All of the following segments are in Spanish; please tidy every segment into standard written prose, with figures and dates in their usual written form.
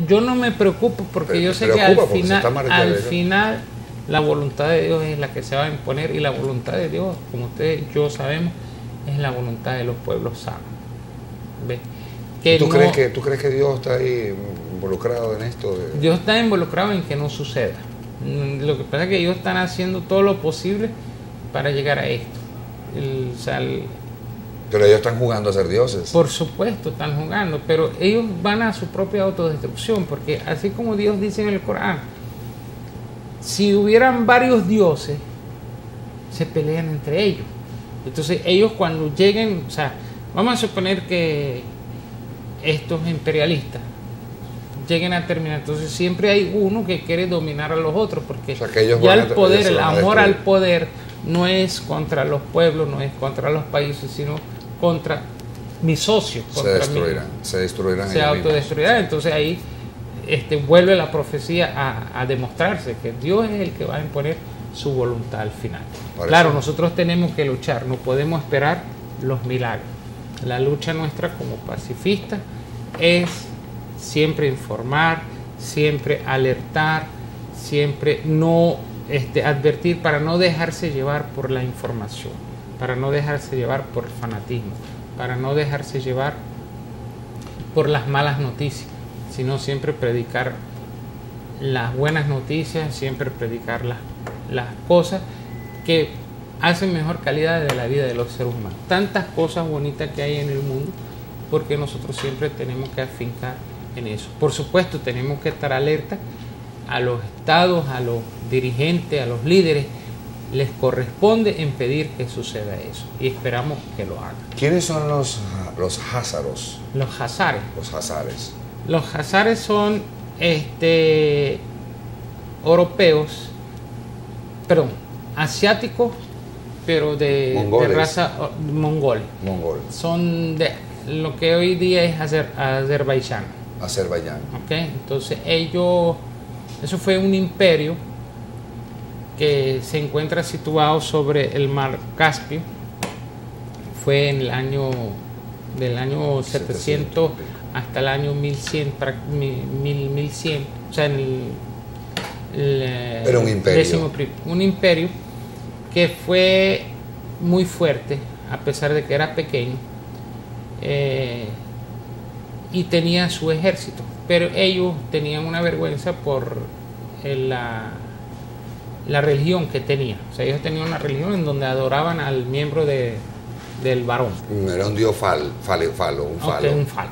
Yo no me preocupo porque yo sé que al final la voluntad de Dios es la que se va a imponer, y la voluntad de Dios, como ustedes y yo sabemos, es la voluntad de los pueblos sanos. ¿Ves? ¿Tú crees que Dios está ahí involucrado en esto? Dios está involucrado en que no suceda. Lo que pasa es que ellos están haciendo todo lo posible para llegar a esto. Pero ellos están jugando a ser dioses. Por supuesto, están jugando, pero ellos van a su propia autodestrucción, porque así como Dios dice en el Corán, si hubieran varios dioses, se pelean entre ellos. Entonces ellos cuando lleguen, o sea, vamos a suponer que estos imperialistas lleguen a terminar, entonces siempre hay uno que quiere dominar a los otros, porque ya el poder, el amor al poder no es contra los pueblos, no es contra los países, sino contra mis socios. Se destruirán. Se autodestruirán. Entonces ahí vuelve la profecía a demostrarse que Dios es el que va a imponer su voluntad al final. Claro, nosotros tenemos que luchar, no podemos esperar los milagros. La lucha nuestra como pacifistas es siempre informar, siempre alertar, siempre no advertir, para no dejarse llevar por la información, para no dejarse llevar por el fanatismo, para no dejarse llevar por las malas noticias, sino siempre predicar las buenas noticias, siempre predicar las cosas que hacen mejor calidad de la vida de los seres humanos. Tantas cosas bonitas que hay en el mundo, porque nosotros siempre tenemos que afincar en eso. Por supuesto, tenemos que estar alerta a los estados, a los dirigentes, a los líderes. Les corresponde impedir que suceda eso, y esperamos que lo hagan. ¿Quiénes son los házaros? Los hazares. Los hazares. Los hazares son europeos, perdón, asiáticos, pero de raza mongol. Son de lo que hoy día es Azerbaiyán. Okay. Entonces eso fue un imperio que se encuentra situado sobre el mar Caspio. Fue en del año 700 hasta el año 1100, o sea, era un imperio. Un imperio que fue muy fuerte, a pesar de que era pequeño, y tenía su ejército, pero ellos tenían una vergüenza por la religión que tenían. O sea, ellos tenían una religión en donde adoraban al miembro del varón. Era un dios falo.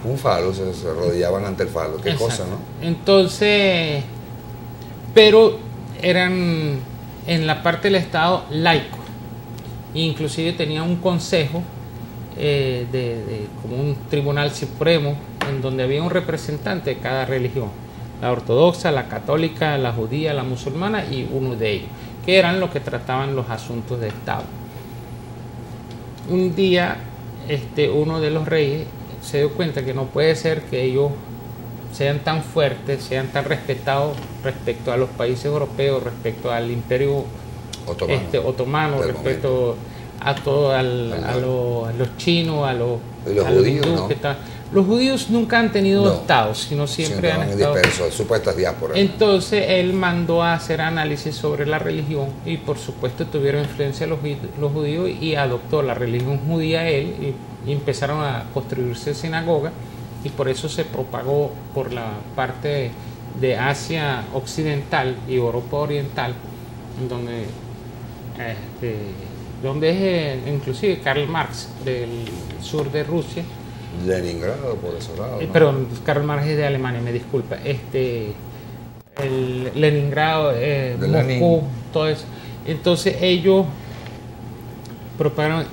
Un falo, se arrodillaban ante el falo. Qué cosa, ¿no? Entonces, pero eran en la parte del Estado laico, inclusive tenían un consejo como un tribunal supremo, en donde había un representante de cada religión: la ortodoxa, la católica, la judía, la musulmana, y uno de ellos, que eran los que trataban los asuntos de Estado. Un día uno de los reyes se dio cuenta que no puede ser que ellos sean tan fuertes, sean tan respetados respecto a los países europeos, respecto al imperio otomano, respecto a todo, a los chinos, a los judíos, hindúes, ¿no? Los judíos nunca han tenido estados, sino siempre han estado dispersos, supuestas diásporas. Entonces él mandó a hacer análisis sobre la religión, y por supuesto tuvieron influencia los judíos, y adoptó la religión judía él, y empezaron a construirse sinagogas, y por eso se propagó por la parte de Asia Occidental y Europa Oriental, donde es inclusive Karl Marx, del sur de Rusia. Leningrado, por ese lado, ¿no? Perdón, Karl Marx es de Alemania, me disculpa. Leningrado, Moscú, todo eso. Entonces ellos propagaron,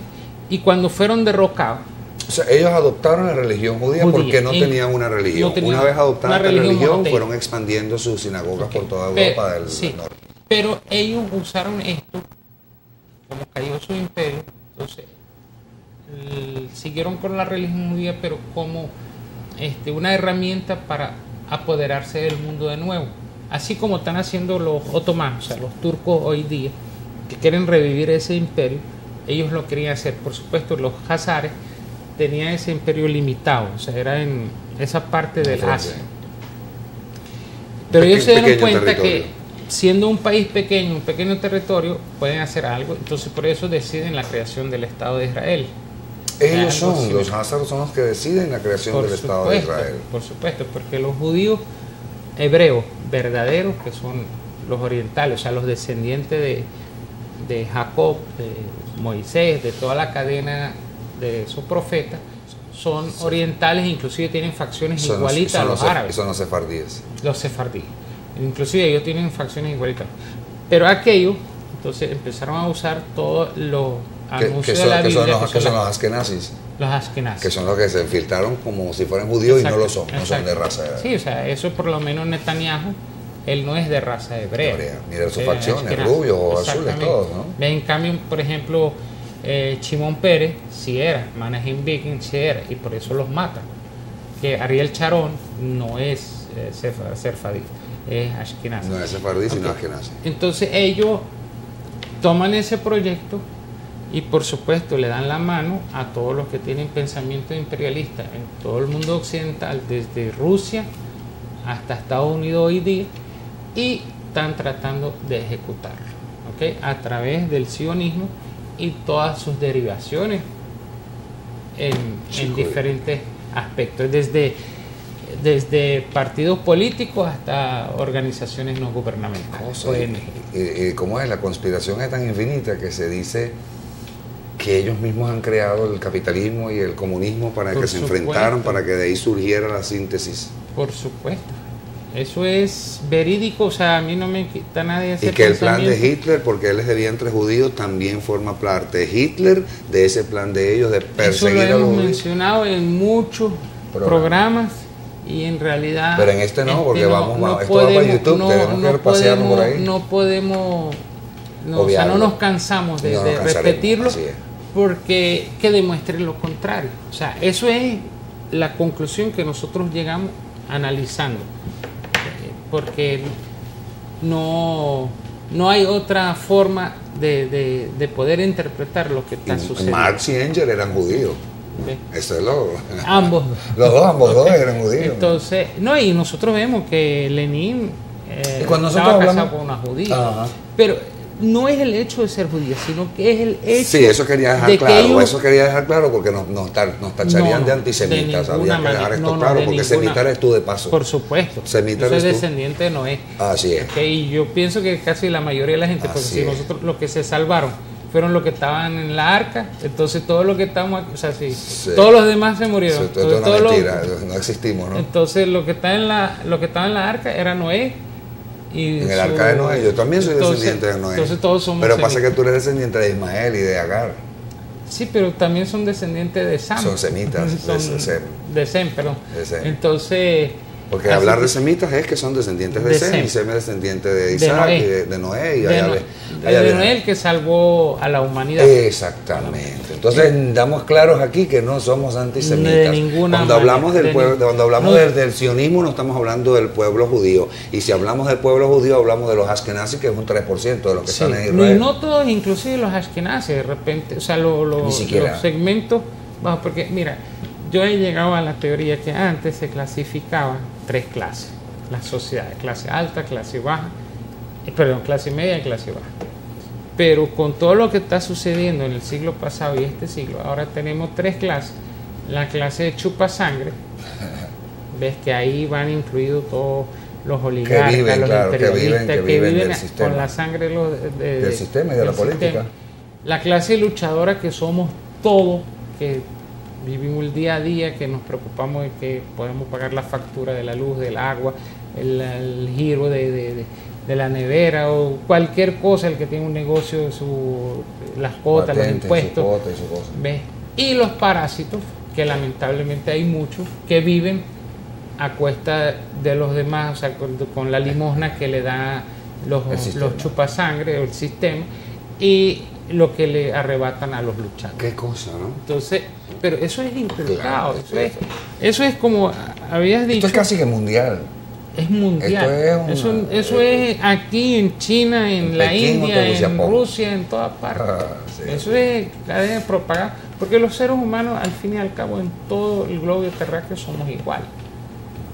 y cuando fueron derrocados, o sea, ellos adoptaron la religión judía porque no tenían una religión. Una vez adoptaron la religión, fueron expandiendo sus sinagogas por toda Europa del norte. Pero ellos usaron esto, como cayó su imperio, entonces siguieron con la religión judía, pero como una herramienta para apoderarse del mundo de nuevo, así como están haciendo los otomanos, o sea, los turcos hoy día, que quieren revivir ese imperio. Ellos lo querían hacer. Por supuesto, los hazares tenían ese imperio limitado, o sea, era en esa parte del Asia, Pero ellos se dieron cuenta que siendo un país pequeño, un pequeño territorio, pueden hacer algo. Entonces por eso deciden la creación del Estado de Israel. Ellos son, los Hazara son los que deciden la creación del Estado de Israel. Por supuesto, porque los judíos hebreos verdaderos, que son los orientales, o sea, los descendientes de Jacob, de Moisés, de toda la cadena de esos profetas, son orientales, inclusive tienen facciones igualitas a los árabes. Son los sefardíes. Los sefardíes. Inclusive ellos tienen facciones igualitas. Pero aquellos, entonces empezaron a usar todos los anuncios de la Biblia. Que son los askenazis. Los askenazis. Que son los que se infiltraron como si fueran judíos. Exacto, y no lo son, no son de raza hebrea. Sí, o sea, eso por lo menos Netanyahu, él no es de raza hebrea. Mira sus facciones, rubios o azules todos, ¿no? En cambio, por ejemplo, Shimon Peres sí era, Menachem Begin sí era, y por eso los matan. Que Ariel Sharon no es sefardí, es ashkenazi. No es sefardí, sino ashkenazi. Entonces ellos toman ese proyecto y por supuesto le dan la mano a todos los que tienen pensamiento imperialista en todo el mundo occidental, desde Rusia hasta Estados Unidos hoy día, y están tratando de ejecutarlo, ¿okay? A través del sionismo y todas sus derivaciones en diferentes aspectos, desde partidos políticos hasta organizaciones no gubernamentales. ¿Cómo es? La conspiración es tan infinita que se dice que ellos mismos han creado el capitalismo y el comunismo para que se enfrentaran, para que de ahí surgiera la síntesis. Por supuesto. Eso es verídico, o sea, a mí no me quita nadie ese pensamiento. Y que el plan de Hitler, porque él es de vientre judío, también forma parte. Hitler, de ese plan de ellos, de perseguir a los judíos. Eso lo hemos mencionado en muchos programas y en realidad... Pero en este no, porque esto va para YouTube, tenemos que pasearnos por ahí. No podemos, o sea, no nos cansamos de repetirlo, porque que demuestre lo contrario. O sea, eso es la conclusión que nosotros llegamos analizando. Porque no hay otra forma de poder interpretar lo que está sucediendo. Marx y Engels eran judíos. Eso es ambos dos eran judíos. Entonces, y nosotros vemos que Lenin estaba casado con una judía. Pero no es el hecho de ser judía, sino que es el hecho. Sí, eso quería dejar claro. Eso quería dejar claro porque nos tacharían de antisemitas. Había que dejar esto claro, porque semita eres tú de paso. Por supuesto. Semita eres tú. descendiente de Noé. Así es. Y yo pienso que casi la mayoría de la gente, porque si nosotros los que se salvaron fueron los que estaban en la arca, entonces todos los que estamos aquí, o sea, todos los demás se murieron. Esto es una mentira, no existimos, ¿no? Entonces lo que estaban en la arca era Noé. En el arca de Noé, yo también soy descendiente de Noé. Entonces todos somos pero pasa que tú eres descendiente de Ismael y de Agar. Sí, pero también son descendientes de Sam. Son semitas. De Sem, perdón. Entonces... Porque hablar de semitas es que son descendientes de Sem, y Sem es descendiente de Isaac y de Noé. Y de Noé, el que salvó a la humanidad. Exactamente. Entonces damos claros aquí que no somos antisemitas. De ninguna cuando hablamos del sionismo no estamos hablando del pueblo judío. Y si hablamos del pueblo judío hablamos de los askenazis, que es un 3% de los que están en Israel. No todos, inclusive los askenazis, de repente, o sea, los segmentos, porque mira, yo he llegado a la teoría que antes se clasificaba 3 clases, las sociedades, clase alta, clase baja, clase media y clase baja. Pero con todo lo que está sucediendo en el siglo pasado y este siglo, ahora tenemos 3 clases. La clase de chupasangre, ves que ahí van incluidos todos los oligarcas, los imperialistas que viven con la sangre del sistema y de la política. La clase luchadora, que somos todos, que vivimos el día a día, que nos preocupamos de que podemos pagar la factura de la luz, del agua, el giro de la nevera o cualquier cosa, el que tiene un negocio, las cuotas, los impuestos. ¿Ves? Y los parásitos, que lamentablemente hay muchos, que viven a cuesta de los demás, o sea, con la limosna que le da los chupasangre o el sistema, y lo que le arrebatan a los luchadores. Qué cosa, ¿no? Entonces, pero eso es inculcado, eso es como habías dicho. Esto es casi que mundial. Es mundial. Eso es aquí en China, en la India, en Rusia, en todas partes. Eso es cadena de propaganda, porque los seres humanos al fin y al cabo en todo el globo terráqueo somos iguales.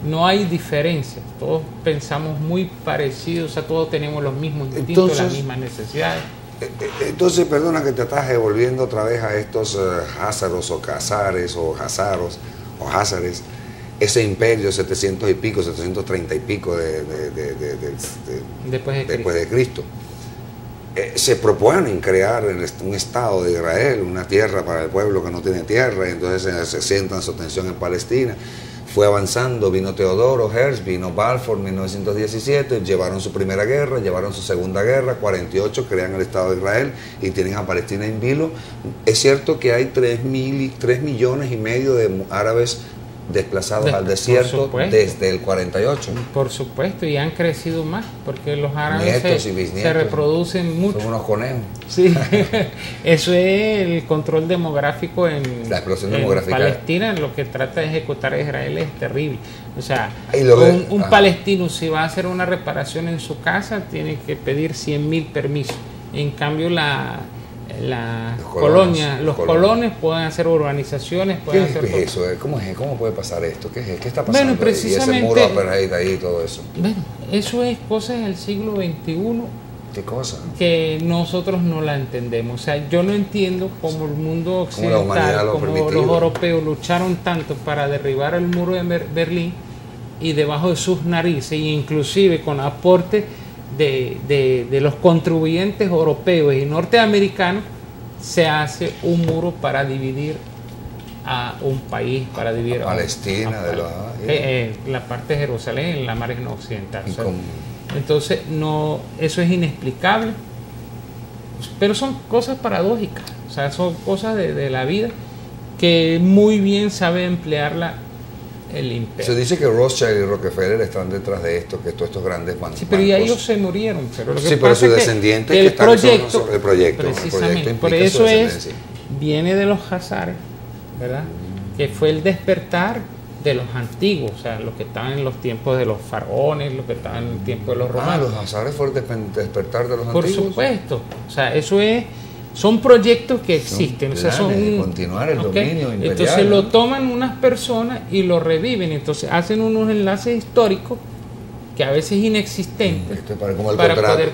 no hay diferencias, todos pensamos muy parecidos, o sea, todos tenemos los mismos instintos, las mismas necesidades. Entonces, perdona que te ataje volviendo otra vez a estos házaros o cazares o hazaros o házares, ese imperio 700 y pico, 730 y pico después de Cristo. Se proponen crear un Estado de Israel, una tierra para el pueblo que no tiene tierra, y entonces se sientan su atención en Palestina. Fue avanzando, vino Teodoro Herzl, vino Balfour en 1917, llevaron su primera guerra, llevaron su segunda guerra, 48 crean el Estado de Israel y tienen a Palestina en vilo. Es cierto que hay 3 millones y medio de árabes desplazados al desierto desde el 48. Por supuesto, y han crecido más, porque los árabes se reproducen mucho. Son unos conejos. Sí, eso es el control demográfico en Palestina. Lo que trata de ejecutar a Israel es terrible. O sea, un palestino, si va a hacer una reparación en su casa, tiene que pedir 100.000 permisos. En cambio, los colones pueden hacer urbanizaciones, pueden hacer ¿Qué es eso? ¿Cómo puede pasar esto? ¿Qué está pasando? Bueno, precisamente, y ese muro apartheid ahí y todo eso. Bueno, eso es cosas del siglo XXI. ¿Qué cosa? Que nosotros no la entendemos. O sea, yo no entiendo cómo el mundo occidental, como los europeos lucharon tanto para derribar el muro de Berlín y debajo de sus narices, e inclusive con aporte de los contribuyentes europeos y norteamericanos, se hace un muro para dividir a un país, para dividir a Palestina, la parte de Jerusalén en la margen occidental. O sea, entonces, no, eso es inexplicable, pero son cosas paradójicas, o sea, son cosas de la vida que muy bien sabe emplearla el imperio. Se dice que Rothschild y Rockefeller están detrás de esto, que todos estos grandes bancos. Sí, pero ya ellos se murieron. Pero lo que pero sus descendientes que están sobre el proyecto. Precisamente, por eso viene de los hazares, ¿verdad? Que fue el despertar de los antiguos, o sea, los que estaban en los tiempos de los faraones, los que estaban en el tiempo de los romanos. Los hazares fue el despertar de los antiguos. Por supuesto, o sea, eso son proyectos que existen, continuar el dominio imperial. Entonces lo toman unas personas y lo reviven, entonces hacen unos enlaces históricos que a veces inexistentes.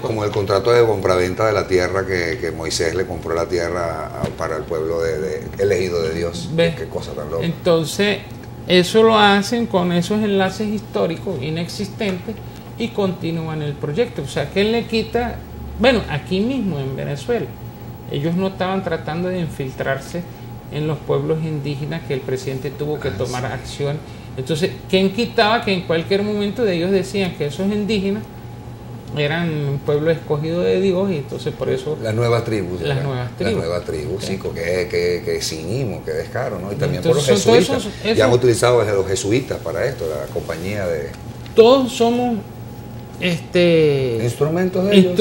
Como el contrato de compraventa de la tierra que Moisés le compró la tierra para el pueblo elegido de Dios. Qué cosa tan loca. Entonces eso lo hacen con esos enlaces históricos inexistentes y continúan el proyecto. O sea, ¿qué le quita? Bueno, aquí mismo en Venezuela ellos no estaban tratando de infiltrarse en los pueblos indígenas, que el presidente tuvo que tomar acción. Entonces, ¿quién quitaba que en cualquier momento de ellos decían que esos indígenas eran un pueblo escogido de Dios y entonces por eso... Las nuevas tribus. Las nuevas tribus, sí, que cinismo, que descaro, ¿no? Y también entonces, por los jesuitas. Ya han utilizado a los jesuitas para esto, la compañía de... Todos somos... instrumentos de ellos.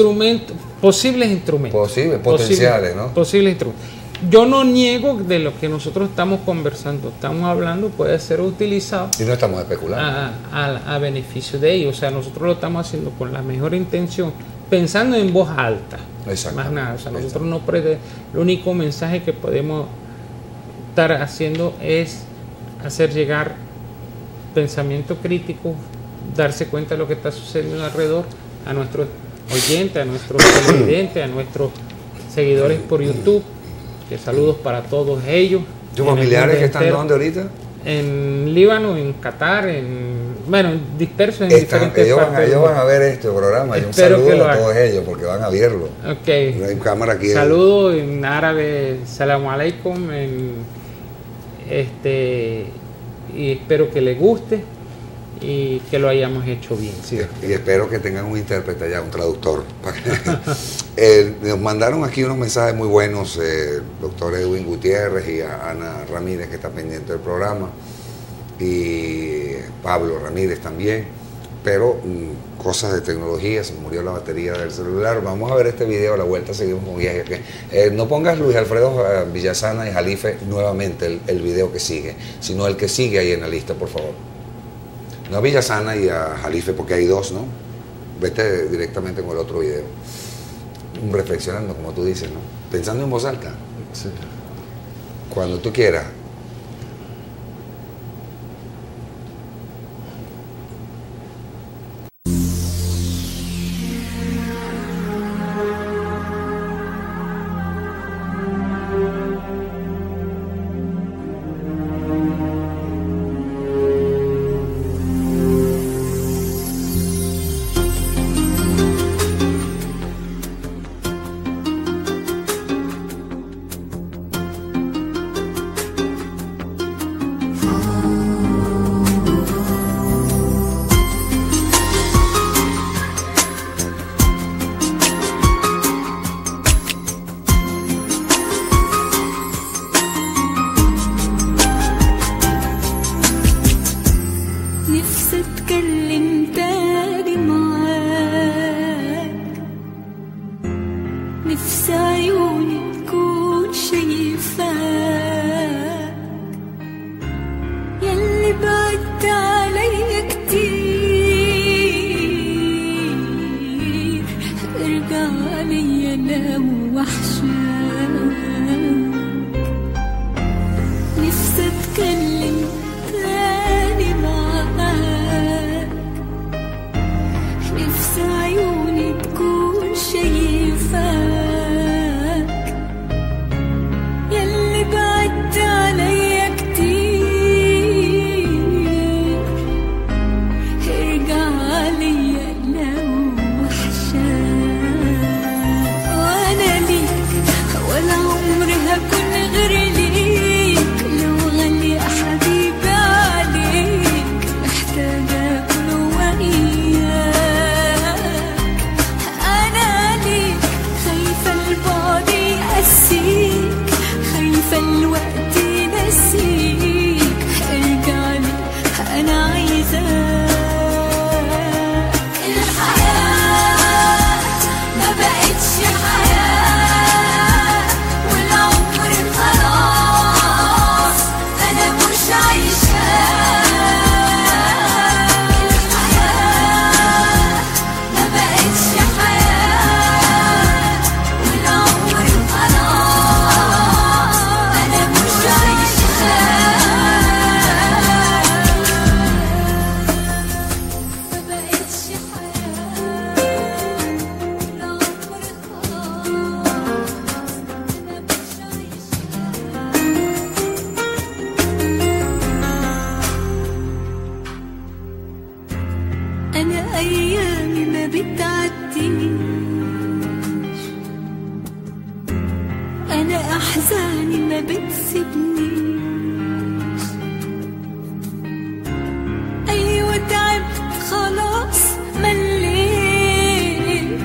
Posibles instrumentos. Potenciales, ¿no? Posibles instrumentos. Yo no niego de lo que nosotros estamos conversando, estamos hablando, puede ser utilizado. Y no estamos especulando. A beneficio de ellos. O sea, nosotros lo estamos haciendo con la mejor intención, pensando en voz alta. Más nada. O sea, nosotros no el único mensaje que podemos estar haciendo es hacer llegar pensamiento crítico, darse cuenta de lo que está sucediendo alrededor a nuestros oyentes, a nuestros televidentes, a nuestros seguidores por YouTube. Que saludos para todos ellos. ¿Tus familiares que están dónde ahorita? En Líbano, en Qatar, dispersos en diferentes partes. Ellos van a ver este programa y un saludo a todos ellos porque van a verlo. Ok. Hay cámara aquí. Saludos en árabe, salamu alaikum, y espero que les guste y que lo hayamos hecho bien. Sí. Y espero que tengan un intérprete allá, un traductor. Nos mandaron aquí unos mensajes muy buenos, doctor Edwin Gutiérrez y a Ana Ramírez, que está pendiente del programa, y Pablo Ramírez también, pero cosas de tecnología, se murió la batería del celular. Vamos a ver este video, a la vuelta seguimos con viaje. No pongas Luis Alfredo Villasana y Jalife nuevamente el video que sigue, sino el que sigue ahí en la lista, por favor. No a Villasana y a Jalife porque hay dos, ¿no? Vete directamente con el otro video. Reflexionando, como tú dices, ¿no? Pensando en voz alta. Sí. Cuando tú quieras. أنا أيامي ما بتعديش، أنا أحزاني ما بتسيبنيش. أيوة تعبت خلاص مليت،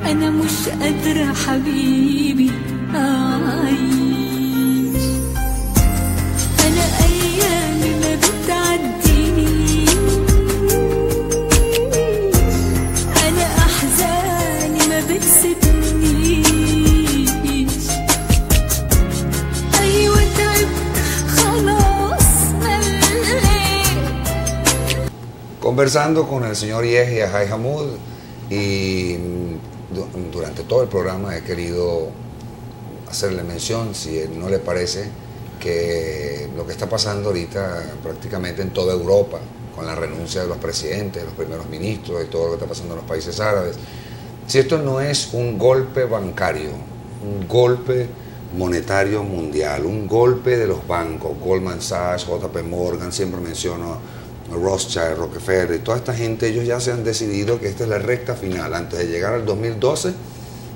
أنا مش قادرة حبيبي أعيش. أنا أيامي ما بتعديش، أنا أحزاني ما بتسيبنيش. أيوة تعبت خلاص مليت. Conversando con el señor Yehia Haji Hamoud, y durante todo el programa he querido hacerle mención, si no le parece, que lo que está pasando ahorita prácticamente en toda Europa, con la renuncia de los presidentes, de los primeros ministros, y todo lo que está pasando en los países árabes, si esto no es un golpe bancario, un golpe monetario mundial, un golpe de los bancos, Goldman Sachs, JP Morgan, siempre menciono Rothschild, Rockefeller, y toda esta gente, ellos ya se han decidido que esta es la recta final, antes de llegar al 2012,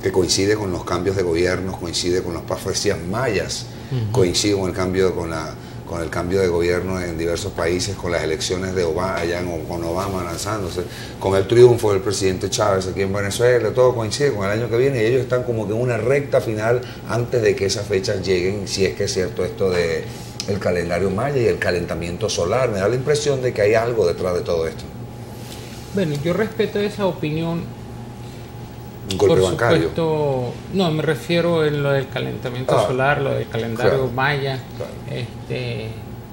que coincide con los cambios de gobiernos, coincide con las profecías mayas, coincide con el cambio de gobierno en diversos países, con las elecciones de Obama, con Obama lanzándose, con el triunfo del presidente Chávez aquí en Venezuela, todo coincide con el año que viene, y ellos están como que en una recta final antes de que esas fechas lleguen, si es que es cierto esto de el calendario maya y el calentamiento solar. Me da la impresión de que hay algo detrás de todo esto. Bueno, yo respeto esa opinión. Un golpe por bancario. Supuesto, no, me refiero en lo del calentamiento solar, lo del calendario maya. Claro.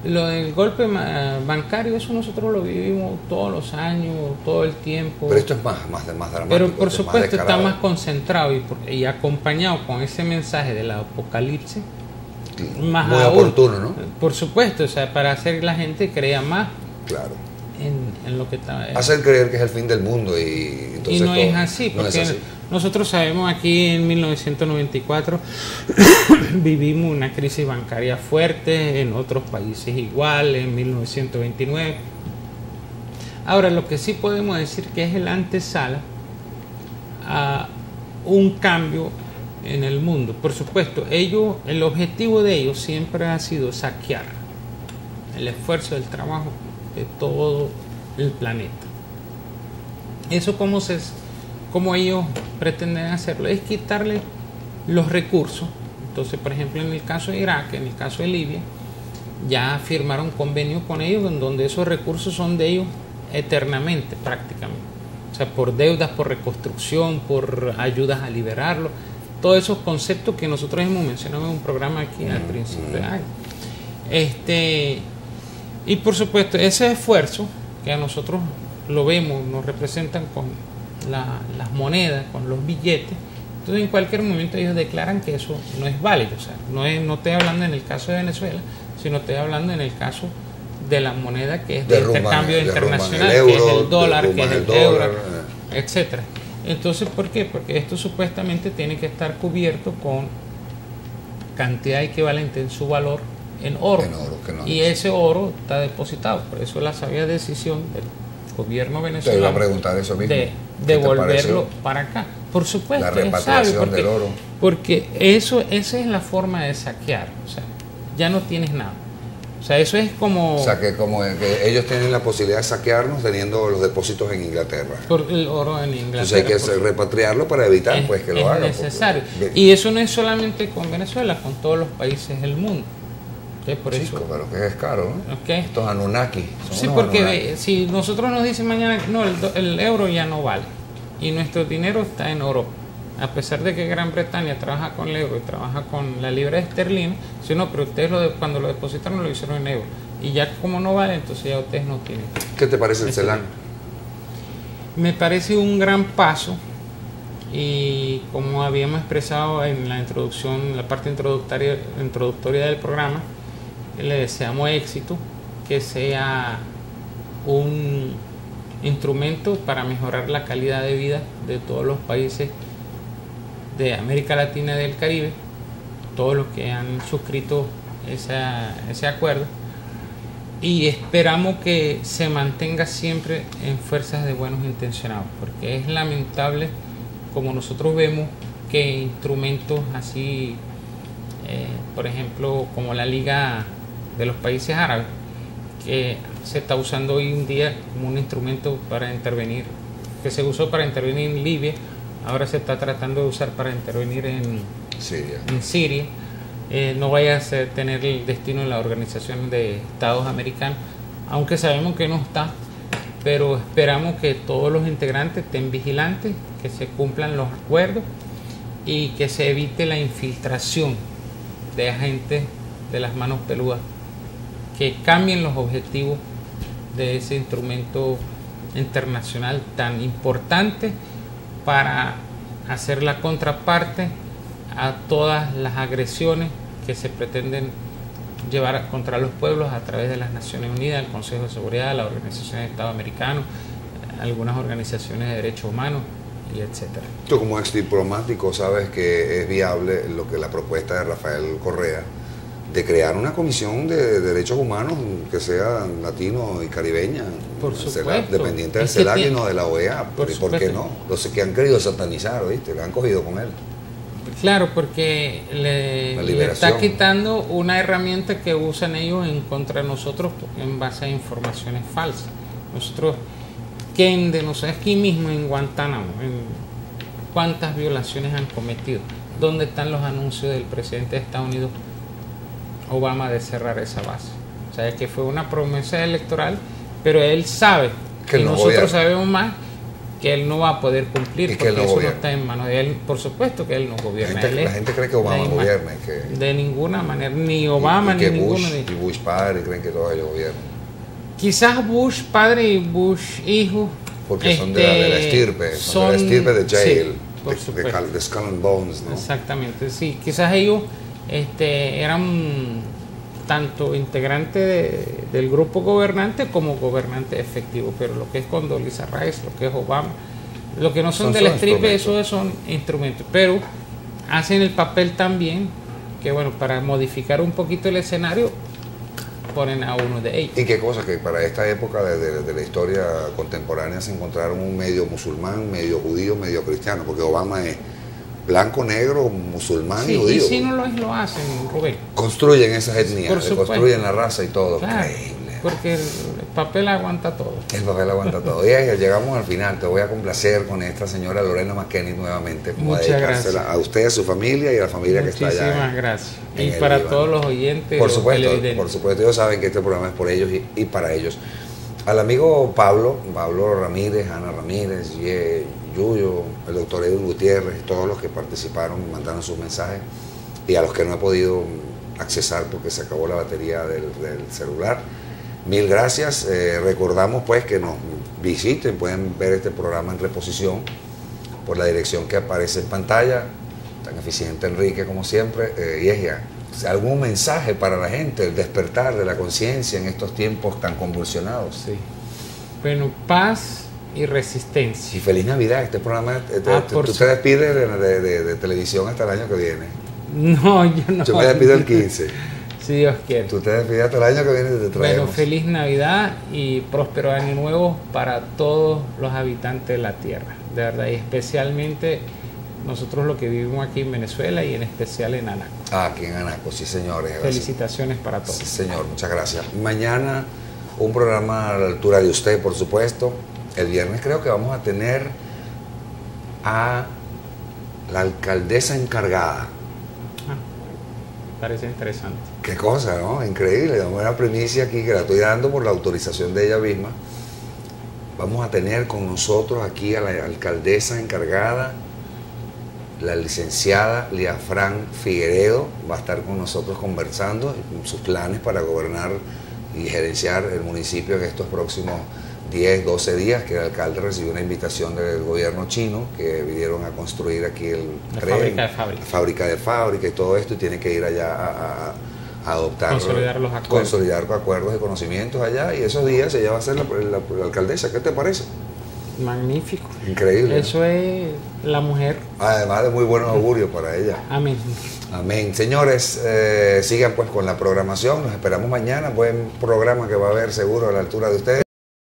Lo del golpe bancario, eso nosotros lo vivimos todos los años, todo el tiempo. Pero esto es más dramático. Pero por supuesto más está más concentrado y acompañado con ese mensaje del apocalipsis. Más muy aún, oportuno, ¿no? Por supuesto, o sea, para hacer que la gente crea más. Claro. En lo que está. Hacer creer que es el fin del mundo y entonces no es así, porque nosotros sabemos aquí en 1994 vivimos una crisis bancaria fuerte, en otros países igual, en 1929. Ahora, lo que sí podemos decir que es el antesala a un cambio en el mundo. Por supuesto, el objetivo de ellos siempre ha sido saquear el esfuerzo del trabajo de todo el planeta. Eso como ellos pretenden hacerlo, es quitarle los recursos. Entonces, por ejemplo, en el caso de Irak, en el caso de Libia, ya firmaron convenios con ellos en donde esos recursos son de ellos eternamente, prácticamente. O sea, por deudas, por reconstrucción, por ayudas a liberarlo, todos esos conceptos que nosotros hemos mencionado en un programa aquí al principio de año. Y por supuesto, ese esfuerzo que a nosotros lo vemos, nos representan con las monedas, con los billetes, entonces en cualquier momento ellos declaran que eso no es válido. O sea, no estoy hablando en el caso de Venezuela, sino estoy hablando en el caso de la moneda que es de intercambio internacional, que es el dólar, que es el euro, etcétera. Entonces, ¿por qué? Porque esto supuestamente tiene que estar cubierto con cantidad equivalente en su valor en oro, y ese oro está depositado. Por eso la sabia decisión del gobierno venezolano te iba a preguntar eso mismo, de devolverlo para acá. Por supuesto, la repatriación del oro, porque esa es la forma de saquear. O sea, ya no tienes nada. O sea, eso es como... O sea, que que ellos tienen la posibilidad de saquearnos teniendo los depósitos en Inglaterra. Por el oro en Inglaterra. Entonces hay que repatriarlo para evitar pues que lo hagan. Es necesario. Y eso no es solamente con Venezuela, con todos los países del mundo. Por Chico, eso. pero que es caro, ¿no? Okay. Estos Anunnaki. Sí, porque si nosotros nos dicen mañana que no, el euro ya no vale y nuestro dinero está en Europa, a pesar de que Gran Bretaña trabaja con el euro y trabaja con la libra esterlina, si no, pero ustedes cuando lo depositaron lo hicieron en euro y ya como no vale, entonces ya ustedes no tienen. ¿Qué te parece el CELAC? Me parece un gran paso y como habíamos expresado en la introducción, la parte introductoria del programa, le deseamos éxito, que sea un instrumento para mejorar la calidad de vida de todos los países de América Latina y del Caribe, todos los que han suscrito ese acuerdo, y esperamos que se mantenga siempre en fuerzas de buenos intencionados, porque es lamentable como nosotros vemos que instrumentos así, por ejemplo, como la Liga de los Países Árabes, que se está usando hoy en día como un instrumento para intervenir, que se usó para intervenir en Libia, ahora se está tratando de usar para intervenir en Siria. No vaya a tener el destino en la Organización de Estados Americanos, aunque sabemos que no está, pero esperamos que todos los integrantes estén vigilantes, que se cumplan los acuerdos y que se evite la infiltración de agentes de las manos peludas, que cambien los objetivos de ese instrumento internacional tan importante para hacer la contraparte a todas las agresiones que se pretenden llevar contra los pueblos a través de las Naciones Unidas, el Consejo de Seguridad, la Organización de Estados Americanos, algunas organizaciones de derechos humanos, y etcétera. Tú como ex diplomático sabes que es viable lo que la propuesta de Rafael Correa de crear una comisión de derechos humanos que sea latino y caribeña, por supuesto, dependiente del CELAC y no de la OEA. ¿Por qué no? Los que han querido satanizar, ¿viste? Le han cogido con él. Claro, porque le está quitando una herramienta que usan ellos en contra de nosotros en base a informaciones falsas. Nosotros, ¿quién de nosotros? Aquí mismo en Guantánamo, ¿cuántas violaciones han cometido? ¿Dónde están los anuncios del presidente de Estados Unidos, Obama, de cerrar esa base? O sea, es que fue una promesa electoral, pero él sabe, que y nosotros sabemos más, que él no va a poder cumplir, porque eso no está en manos de él. Por supuesto que él no gobierna. La gente cree que Obama gobierna. De ninguna manera, ni Obama ni ninguno. Y Bush padre creen que todos ellos gobiernan. Quizás Bush padre y Bush hijo, porque son de la estirpe, son de la estirpe de Jail, sí, de Skull and Bones, ¿no? Exactamente, sí. Quizás ellos eran tanto integrantes del grupo gobernante como gobernante efectivo, pero lo que es Condoleezza Rice, lo que es Obama, lo que no son de la estirpe, esos son instrumentos, pero hacen el papel también, que bueno, para modificar un poquito el escenario, ponen a uno de ellos. ¿Y qué cosa? Que para esta época de la historia contemporánea se encontraron un medio musulmán, medio judío, medio cristiano, porque Obama es blanco, negro, musulmán y judío. Y si no lo hacen, Rubén. Construyen esas etnias, construyen la raza y todo. Claro, increíble. Porque el papel aguanta todo. El papel aguanta todo. Y ya llegamos al final. Te voy a complacer con esta señora Lorena McKennitt nuevamente. Muchas gracias. A usted, a su familia y a la familia que está allá. Muchísimas gracias. Y para todos los oyentes. Por supuesto, ellos saben que este programa es por ellos y para ellos. Al amigo Pablo Ramírez, Ana Ramírez, Yuyo, el doctor Edwin Gutiérrez, todos los que participaron y mandaron sus mensajes, y a los que no he podido accesar porque se acabó la batería del celular, mil gracias. Recordamos pues que nos visiten, pueden ver este programa en reposición por la dirección que aparece en pantalla. Tan eficiente Enrique como siempre. ¿Algún mensaje para la gente, el despertar de la conciencia en estos tiempos tan convulsionados? Sí. Bueno, paz y resistencia. Y feliz Navidad. Este programa, tú te despides de televisión hasta el año que viene. No, yo no. Yo me despido el 15. Si Dios quiere. Tú te despides hasta el año que viene y te traemos. Bueno, feliz Navidad y próspero año nuevo para todos los habitantes de la tierra, de verdad, y especialmente nosotros los que vivimos aquí en Venezuela y en especial en Anaco. Aquí en Anaco, sí señores. Gracias. Felicitaciones para todos. Sí señor, muchas gracias. Mañana un programa a la altura de usted, por supuesto. El viernes creo que vamos a tener a la alcaldesa encargada. Parece interesante. Qué cosa, ¿no? Increíble. Damos una primicia aquí que la estoy dando por la autorización de ella misma. Vamos a tener con nosotros aquí a la alcaldesa encargada, la licenciada Liafrán Figueredo. Va a estar con nosotros conversando sus planes para gobernar y gerenciar el municipio en estos próximos 10, 12 días, que el alcalde recibió una invitación del gobierno chino, que vinieron a construir aquí la fábrica de fábrica y todo esto, y tiene que ir allá a adoptar, consolidar los acuerdos. Consolidar acuerdos y conocimientos allá, y esos días ella va a ser la alcaldesa. ¿Qué te parece? Magnífico. Increíble. Eso es la mujer. Además de muy buenos augurios para ella. Amén. Amén. Señores, sigan pues con la programación. Nos esperamos mañana. Buen programa que va a haber seguro a la altura de ustedes.